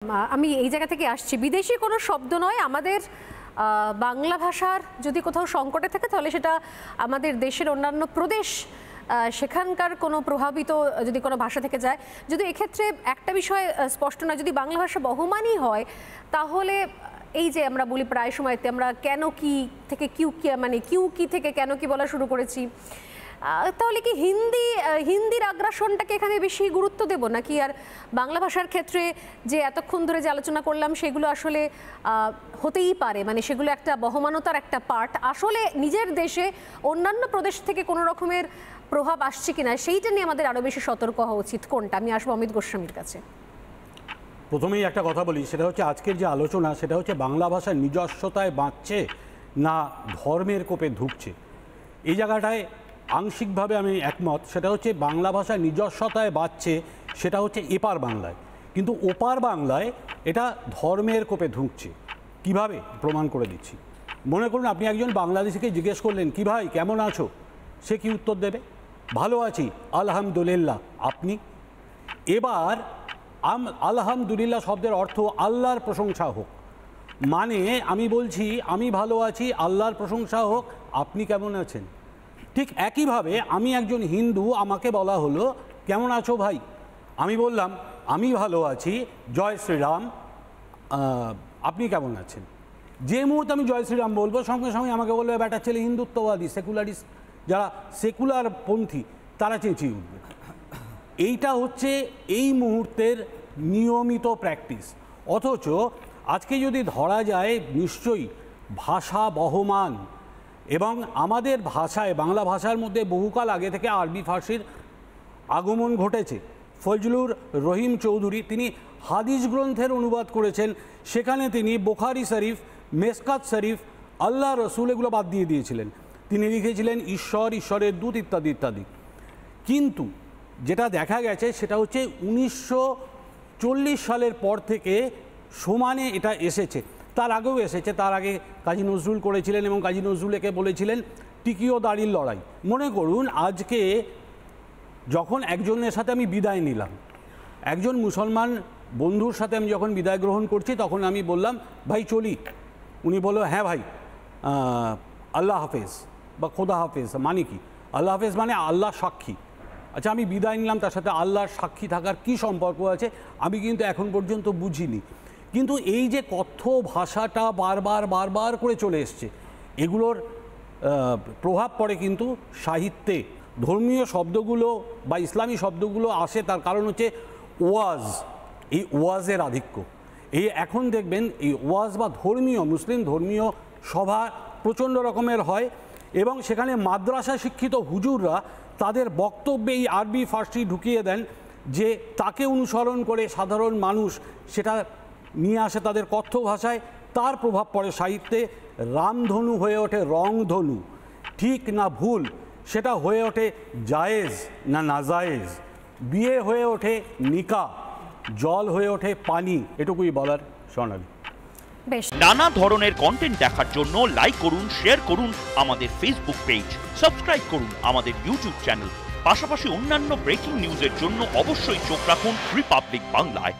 আমি এই জায়গা থেকে আসছি, বিদেশি কোনো শব্দ নয়। আমাদের বাংলা ভাষার যদি কোথাও সংকটে থাকে তাহলে সেটা আমাদের দেশের অন্যান্য প্রদেশ সেখানকার কোনো প্রভাবিত যদি কোনো ভাষা থেকে যায়। যদি এক্ষেত্রে একটা বিষয় স্পষ্ট না, যদি বাংলা ভাষা বহমানই হয় তাহলে এই যে আমরা বলি প্রায় সময়তে আমরা কেন কি থেকে কিউ কি, মানে কিউ কি থেকে কেন কি বলা শুরু করেছি, তাহলে কি হিন্দির আগ্রাসনটাকে এখানে বেশি গুরুত্ব দেব নাকি? আর বাংলা ভাষার ক্ষেত্রে যে এতক্ষণ ধরে যে আলোচনা করলাম সেগুলো আসলে হতেই পারে, মানে সেগুলো একটা বহমানতার একটা পার্ট। আসলে নিজের দেশে অন্যান্য প্রদেশ থেকে কোনো রকমের প্রভাব আসছে কিনা সেইটা নিয়ে আমাদের আরও বেশি সতর্ক হওয়া উচিত। কোনটা? আমি আসবো অমিত গোস্বামীর কাছে। প্রথমেই একটা কথা বলি, সেটা হচ্ছে আজকের যে আলোচনা সেটা হচ্ছে বাংলা ভাষার নিজস্বতায় বাঁচছে না ধর্মের কোপে ঢুকছে। এই জায়গাটায় আংশিকভাবে আমি একমত। সেটা হচ্ছে বাংলা ভাষা নিজস্বতায় বাঁচছে, সেটা হচ্ছে এপার বাংলায়, কিন্তু ওপার বাংলায় এটা ধর্মের কোপে ঢুকছে। কিভাবে প্রমাণ করে দিচ্ছি। মনে করুন আপনি একজন বাংলাদেশিকে জিজ্ঞেস করলেন, কি ভাই কেমন আছো? সে কি উত্তর দেবে? ভালো আছি আলহামদুলিল্লাহ। আপনি এবার আলহামদুলিল্লাহ শব্দের অর্থ আল্লাহর প্রশংসা হোক, মানে আমি বলছি আমি ভালো আছি, আল্লাহর প্রশংসা হোক, আপনি কেমন আছেন? ঠিক একইভাবে আমি একজন হিন্দু, আমাকে বলা হলো কেমন আছো ভাই, আমি বললাম আমি ভালো আছি, জয় শ্রীরাম, আপনি কেমন আছেন? যে মুহূর্তে আমি জয় শ্রীরাম বলবো সঙ্গে সঙ্গে আমাকে বলবে ব্যাটার ছেলে হিন্দুত্ববাদী, সেকুলারিস্ট, যারা সেকুলার পন্থী তারা চেঁচিয়ে উঠবে। এইটা হচ্ছে এই মুহূর্তের নিয়মিত প্র্যাকটিস। অথচ আজকে যদি ধরা যায় নিশ্চয়ই ভাষা বহমান, এবং আমাদের ভাষায় বাংলা ভাষার মধ্যে বহুকাল আগে থেকে আরবি ফার্সির আগমন ঘটেছে। ফজলুর রহিম চৌধুরী তিনি হাদিস গ্রন্থের অনুবাদ করেছেন, সেখানে তিনি বুখারী শরীফ, মেসকাত শরীফ, আল্লাহ রসুল এগুলো বাদ দিয়ে দিয়েছিলেন। তিনি লিখেছিলেন ঈশ্বর, ঈশ্বরের দূত ইত্যাদি ইত্যাদি। কিন্তু যেটা দেখা গেছে সেটা হচ্ছে 1940 সালের পর থেকে সমানে এটা এসেছে। তার আগেও এসেছে, তার আগে কাজী নজরুল করেছিলেন এবং কাজী নজরুল একে বলেছিলেন টিকিও দাড়ির লড়াই। মনে করুন আজকে যখন একজনের সাথে আমি বিদায় নিলাম, একজন মুসলমান বন্ধুর সাথে আমি যখন বিদায় গ্রহণ করছি তখন আমি বললাম ভাই চলি, উনি বলল হ্যাঁ ভাই, আল্লাহ হাফেজ বা খোদা হাফেজ মানে কি? আল্লাহ হাফেজ মানে আল্লাহ সাক্ষী। আচ্ছা আমি বিদায় নিলাম, তার সাথে আল্লাহর সাক্ষী থাকার কি সম্পর্ক আছে আমি কিন্তু এখন পর্যন্ত বুঝিনি। কিন্তু এই যে কথ্য ভাষাটা বারবার করে চলে এসছে, এগুলোর প্রভাব পড়ে কিন্তু সাহিত্যে। ধর্মীয় শব্দগুলো বা ইসলামী শব্দগুলো আসে, তার কারণ হচ্ছে ওয়াজ, এই ওয়াজের আধিক্য। এই এখন দেখবেন এই ওয়াজ বা ধর্মীয় মুসলিম ধর্মীয় সভা প্রচণ্ড রকমের হয়, এবং সেখানে মাদ্রাসা শিক্ষিত হুজুররা তাদের বক্তব্যে এই আরবি ফার্সি ঢুকিয়ে দেন, যে তাকে অনুসরণ করে সাধারণ মানুষ সেটা নিয়ে আসে তাদের কথ্য ভাষায়। তার প্রভাব পড়ে সাহিত্যে। রামধনু হয়ে ওঠে রংধনু, ঠিক না ভুল সেটা হয়ে ওঠে জায়েজ না নাজায়েজ, বিয়ে হয়ে ওঠে নিকা, জল হয়ে ওঠে পানি। এটুকুই বলার। সোনালি নানা ধরনের কন্টেন্ট দেখার জন্য লাইক করুন, শেয়ার করুন আমাদের ফেসবুক পেজ, সাবস্ক্রাইব করুন আমাদের ইউটিউব চ্যানেল। পাশাপাশি অন্যান্য ব্রেকিং নিউজের জন্য অবশ্যই চোখ রাখুন রিপাবলিক বাংলায়।